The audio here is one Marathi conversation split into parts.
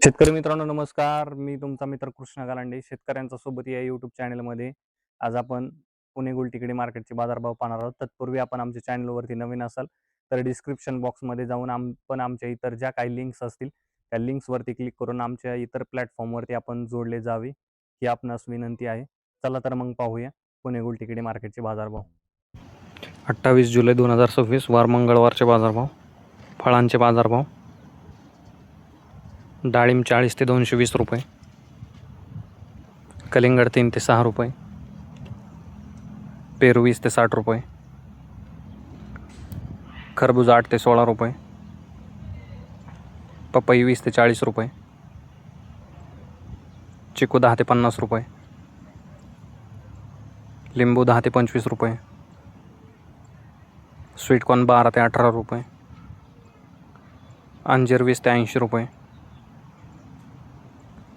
शेतकरी मित्रांनो नमस्कार. मी तुमचा मित्र कृष्णा गालांडे शेतकऱ्यांचा सोबत या यूट्यूब चॅनलमध्ये. आज आपण पुणे गुलटेकडी मार्केटचे बाजारभाव पाहणार आहोत. तत्पूर्वी आपण आमच्या चॅनलवरती नवीन असाल तर डिस्क्रिप्शन बॉक्समध्ये जाऊन आमच्या इतर ज्या काही लिंक्स असतील त्या लिंक्सवरती क्लिक करून आमच्या इतर प्लॅटफॉर्मवरती आपण जोडले जावे ही आपणास विनंती आहे. चला तर मग पाहूया पुणे गुलटेकडी मार्केटचे बाजारभाव. 28 जुलै 2026 वार मंगळवारचे बाजारभाव. फळांचे बाजारभाव. डाळिंब 40 ते 220 रुपये, कलिंगड 3 ते 6 रुपये, पेरू 20 ते 60 रुपये, खरबूज 8 ते 16 रुपये, पपई 20 ते 40 रुपये, चिकू 10 ते 50 रुपये, लिंबू 10 ते 25 रुपये, स्वीटकॉर्न 12 ते 18 रुपये, अंजीर 20 ते 80 रुपये,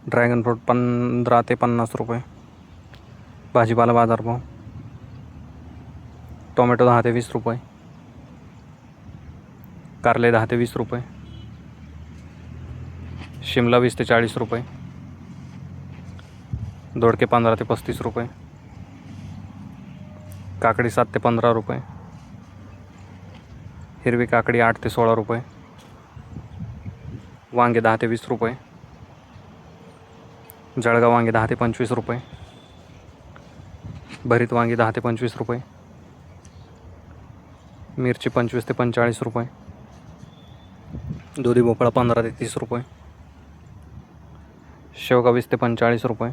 ड्रॅगन फ्रूट 15 ते 50 रुपये. भाजीपाला बाजारभाव. टोमॅटो 10 ते 20 रुपये, कारले 10 ते 20 रुपये, शिमला 20 ते 40 रुपये, दोडके 15 ते 35 रुपये, काकडी 7 ते 15 रुपये, हिरवी काकडी 8 ते 16 रुपये, वांगे 10 ते 20 रुपये, जळगाव वांगे 10 ते 25 रुपये, भरीत वांगी 10 ते 25 रुपये, मिरची 25 ते 45 रुपये, दुधी भोपळा 15 ते 30 रुपये, शेवगा 20 ते 45 रुपये,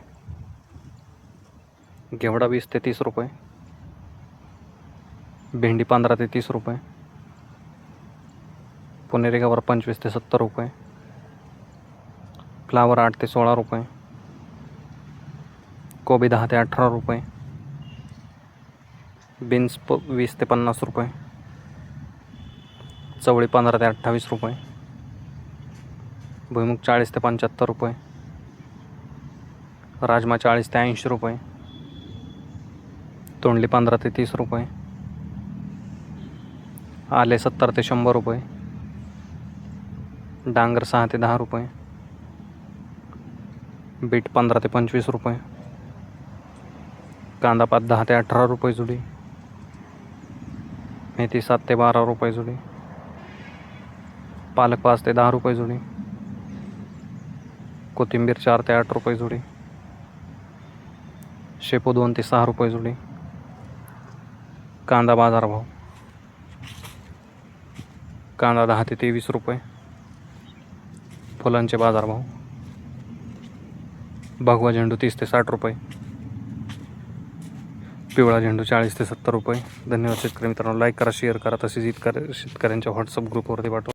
घेवडा 20 ते 30 रुपये, भेंडी 15 ते 30 रुपये, पुणेरी गवार 25 ते 70 रुपये, फ्लावर 8 ते 16 रुपये, कोबी 10 ते 18 रुपये, बीन्स 20 ते 50 रुपये, चवळी 15 ते 28 रुपये, भुईमुग 40 ते 75 रुपये, राजमा 40 ते 80 रुपये, तोंडली 15 ते 30 रुपये, आले 70 ते 100 रुपये, डांगर 6 ते 10 रुपये, बीट 15 ते 25 रुपये, कांदा पात 10 ते 18 रुपये जुडी, मेथी 7 ते 12 रुपये जुडी, पालक 5 ते 10 रुपये जुडी, कोथिंबीर 4 ते 8 रुपये जुडी, शेपू 2 ते 6 रुपये जुडी. कांदा बाजारभाव. कांदा 10 ते 23 रुपये. फुलांचे बाजारभाव. भगवा झेंडू 30 ते 60 रुपये, पिवळा झेंडू 40 ते 70 रुपये. धन्यवाद शेतकरी मित्रांनो. लाईक करा, शेअर करा, तसेच शेतकऱ्यांच्या व्हॉट्सअप ग्रुपवरती पाठवा.